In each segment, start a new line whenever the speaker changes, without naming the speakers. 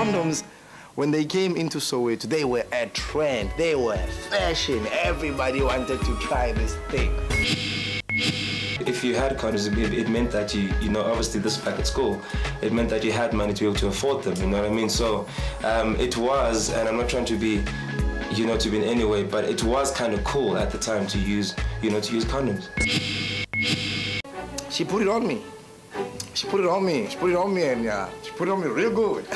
condoms, when they came into Soweto, they were a trend. They were fashion. Everybody wanted to try this thing.
If you had condoms, it meant that you know, obviously this back at school, it meant that you had money to be able to afford them, you know what I mean? So it was, and I'm not trying to be, you know, to be in any way, but it was kind of cool at the time to use, you know, to use condoms.
She put it on me. She put it on me. She put it on me, and yeah, she put it on me real good.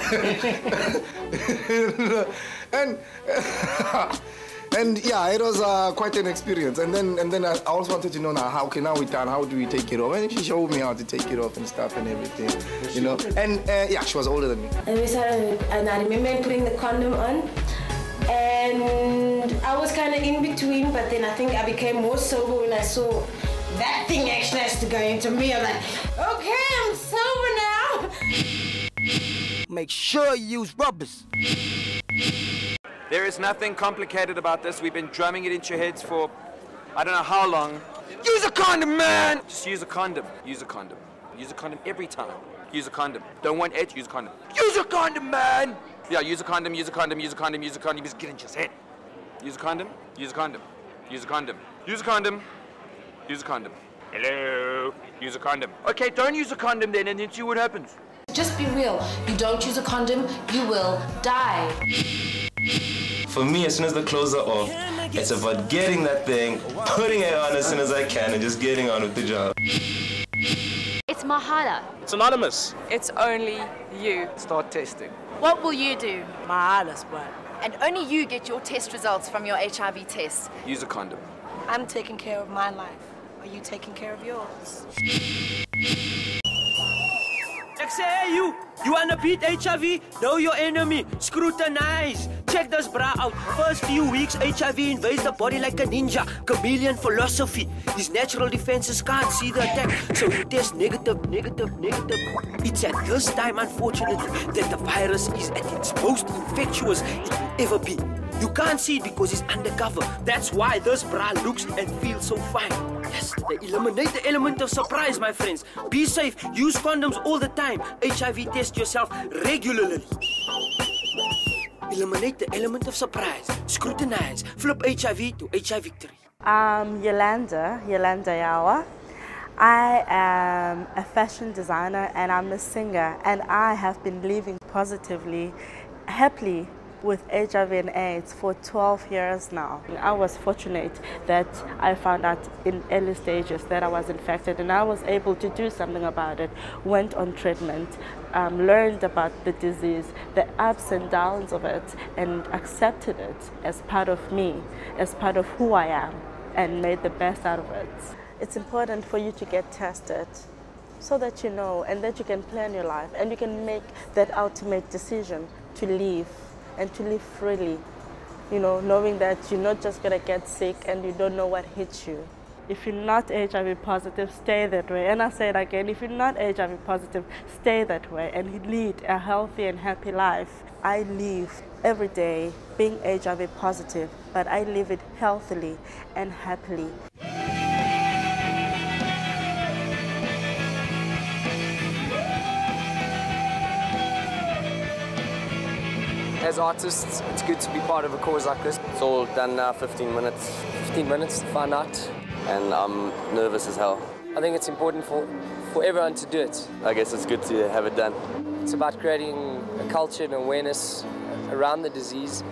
and yeah, it was quite an experience. And then I also wanted to know now how we're done. How do we take it off? And she showed me how to take it off and stuff and everything, you know. And yeah, she was older than me.
And we started, and I remember putting the condom on, and I was kind of in between. But then I think I became more sober when I saw that thing actually has to go into me. I'm like, okay, I'm sober now.
Make sure you use rubbers.
There is nothing complicated about this. We've been drumming it into your heads for I don't know how long.
Use a condom, man!
Just use a condom. Use a condom. Use a condom every time. Use a condom. Don't want edge, use a condom.
Use a condom, man!
Yeah, use a condom, use a condom, use a condom, use a condom. Just get into your head. Use a condom, use a condom, use a condom, use a condom, use a condom. Hello, use a condom. Okay, don't use a condom then and then see what happens.
Just be real. You don't use a condom, you will die.
For me, as soon as the clothes are off, it's about getting that thing, putting it on as soon as I can, and just getting on with the job.
It's Mahala.
It's anonymous.
It's only you.
Start testing.
What will you do?
Mahala's one.
And only you get your test results from your HIV test.
Use a condom.
I'm taking care of my life. Are you taking care of yours?
Say you wanna beat HIV? Know your enemy. Scrutinize. Check this bra out. First few weeks, HIV invades the body like a ninja. Chameleon philosophy. His natural defenses can't see the attack, so he tests negative, negative, negative. It's at this time, unfortunately, that the virus is at its most infectious it will ever be. You can't see it because it's undercover. That's why this bra looks and feels so fine. Yes, they eliminate the element of surprise, my friends. Be safe. Use condoms all the time. HIV test yourself regularly. Eliminate the element of surprise. Scrutinize. Flip HIV to HIV victory.
I'm Yolanda Yawa. I am a fashion designer and I'm a singer, and I have been living positively, happily with HIV and AIDS for 12 years now. I was fortunate that I found out in early stages that I was infected, and I was able to do something about it. Went on treatment, learned about the disease, the ups and downs of it, and accepted it as part of me, as part of who I am, and made the best out of it. It's important for you to get tested so that you know and that you can plan your life and you can make that ultimate decision to live and to live freely, you know, knowing that you're not just gonna get sick and you don't know what hits you. If you're not HIV positive, stay that way. And I say it again, if you're not HIV positive, stay that way and lead a healthy and happy life. I live every day being HIV positive, but I live it healthily and happily.
As artists, it's good to be part of a cause like this.
It's all done now, 15 minutes.
15 minutes to find out.
And I'm nervous as hell.
I think it's important for everyone to do it.
I guess it's good to have it done.
It's about creating a culture and awareness around the disease,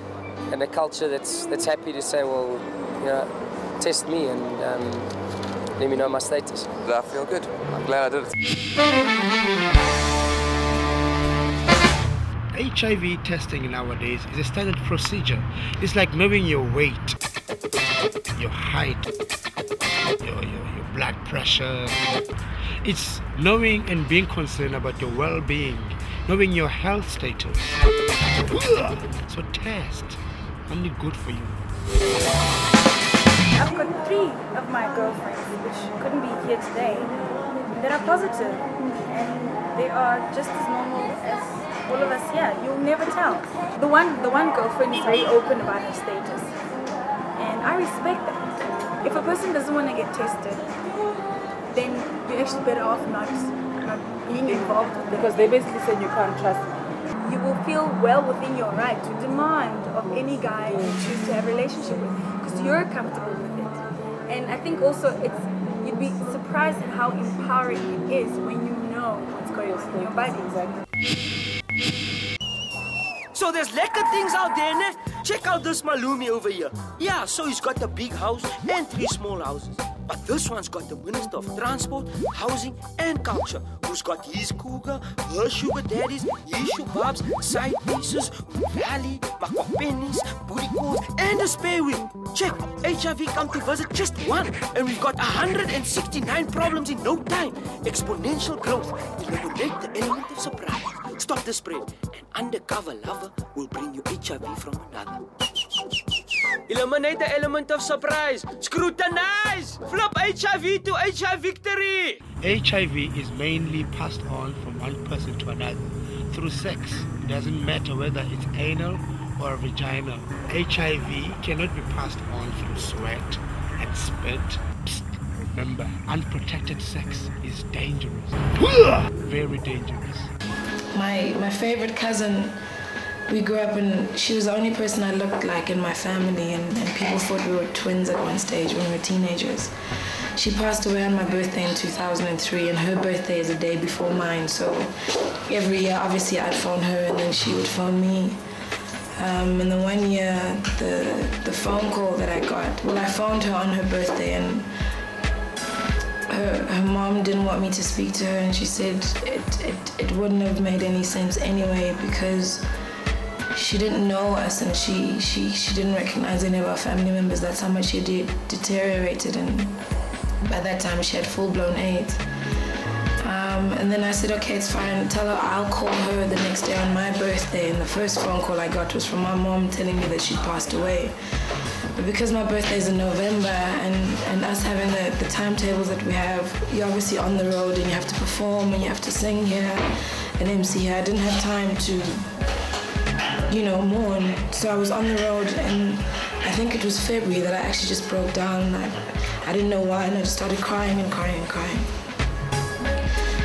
and a culture that's happy to say, well, you know, test me and let me know my status.
I feel good. I'm glad I did it.
HIV testing nowadays is a standard procedure. It's like knowing your weight, your height, your blood pressure. It's knowing and being concerned about your well-being, knowing your health status. So test, only good for you.
I've got 3 of my girlfriends which couldn't be here today that are positive, and they are just as normal as all of us here. You'll never tell. The one girlfriend is very open about her status, and I respect that. If a person doesn't want to get tested, then you're actually better off not being involved with them.
Because they basically said you can't trust them.
You will feel well within your right to demand of any guy you choose to have a relationship with, because you're comfortable with it. And I think also you'd be surprised at how empowering it is when you know what's going on in your body.
So there's lekker things out there, ne? Check out this Malumi over here. Yeah, so he's got a big house and 3 small houses. But this one's got the Minister of Transport, Housing and Culture, who's got his cougar, her sugar daddies, his shubabs, side pieces, valley, makwapenis, booty calls, and a spare wheel. Check, HIV come to visit just one, and we've got 169 problems in no time. Exponential growth. Eliminate the element of surprise. Stop the spread. An undercover lover will bring you HIV from another. Eliminate the element of surprise. Scrutinize. Flip HIV to HIV victory.
HIV is mainly passed on from one person to another through sex. It doesn't matter whether it's anal or vaginal. HIV cannot be passed on through sweat and spit. Psst. Remember, unprotected sex is dangerous. Very dangerous.
My favorite cousin, we grew up and she was the only person I looked like in my family, and people thought we were twins at one stage when we were teenagers. She passed away on my birthday in 2003, and her birthday is a day before mine, so every year obviously I'd phone her and then she would phone me. And the one year, the phone call that I got, well, I phoned her on her birthday, and her mom didn't want me to speak to her, and she said it wouldn't have made any sense anyway, because she didn't know us and she didn't recognize any of our family members. That's how much she deteriorated, and by that time she had full-blown AIDS. And then I said, okay, it's fine, tell her I'll call her the next day on my birthday. And the first phone call I got was from my mom telling me that she'd passed away. But because my birthday is in November, and us having the timetables that we have, you're obviously on the road and you have to perform and you have to sing here and MC here. I didn't have time to, mourn. So I was on the road, and I think it was February that I actually just broke down. I didn't know why, and I just started crying and crying and crying.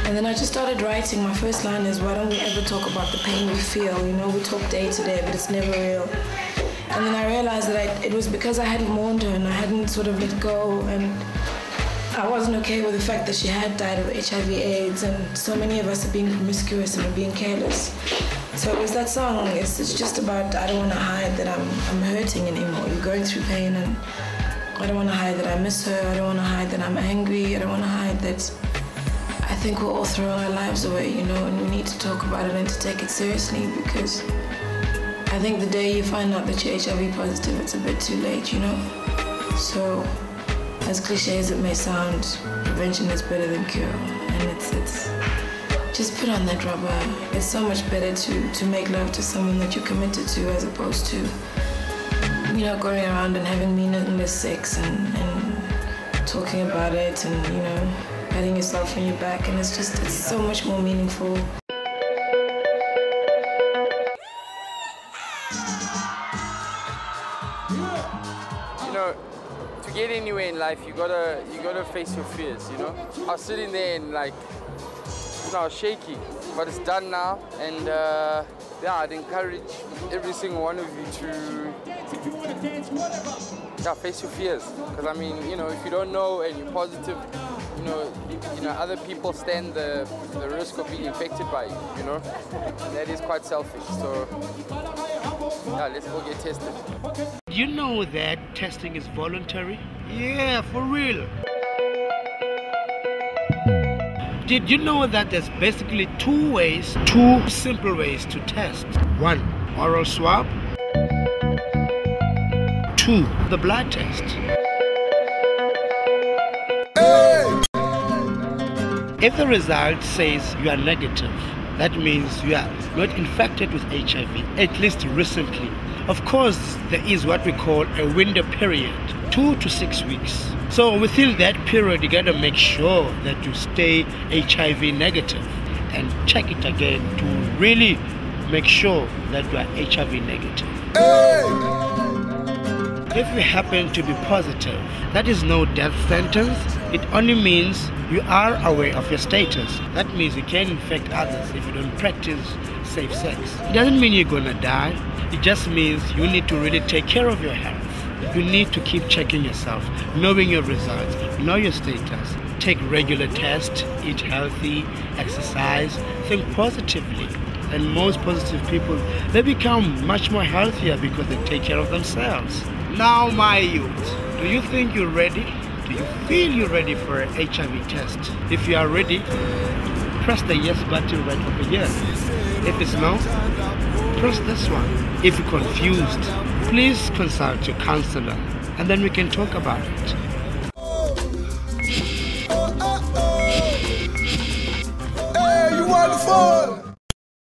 And then I just started writing. My first line is, why don't we ever talk about the pain we feel? We talk day to day, but it's never real. And then I realized that it was because I hadn't mourned her and I hadn't sort of let go, and I wasn't okay with the fact that she had died of HIV/AIDS, and so many of us are being promiscuous and are being careless. So it was that song. It's just about, I don't want to hide that I'm hurting anymore. You're going through pain, and I don't want to hide that I miss her. I don't want to hide that I'm angry. I don't want to hide that I think we're all throwing our lives away, and we need to talk about it and to take it seriously, because I think the day you find out that you're HIV positive, it's a bit too late, So, as cliche as it may sound, prevention is better than cure, and it's just put on that rubber. It's so much better to make love to someone that you're committed to, as opposed to, going around and having meaningless sex and talking about it and, patting yourself on your back, and it's so much more meaningful.
To get anywhere in life, you gotta face your fears. I was sitting there and I was shaky, but it's done now, and I'd encourage every single one of you to face your fears. Because if you don't know and you're positive, other people stand the risk of being infected by you. That is quite selfish. So let's go get tested.
You know that testing is voluntary? Yeah, for real. Did you know that there's basically two simple ways to test? 1, oral swab. 2, the blood test. If the result says you are negative, that means you are not infected with HIV, at least recently. Of course, there is what we call a window period, 2 to 6 weeks. So within that period, you gotta make sure that you stay HIV negative and check it again to really make sure that you are HIV negative. If you happen to be positive, that is no death sentence. It only means you are aware of your status. That means you can infect others if you don't practice safe sex. It doesn't mean you're gonna die. It just means you need to really take care of your health. You need to keep checking yourself, knowing your results, know your status. Take regular tests, eat healthy, exercise, think positively. And most positive people, they become much more healthier because they take care of themselves. Now, my youth, do you think you're ready? Do you feel you're ready for an HIV test? If you are ready, press the yes button right over here. If it's no, press this one. If you're confused, please consult your counselor and then we can talk about it.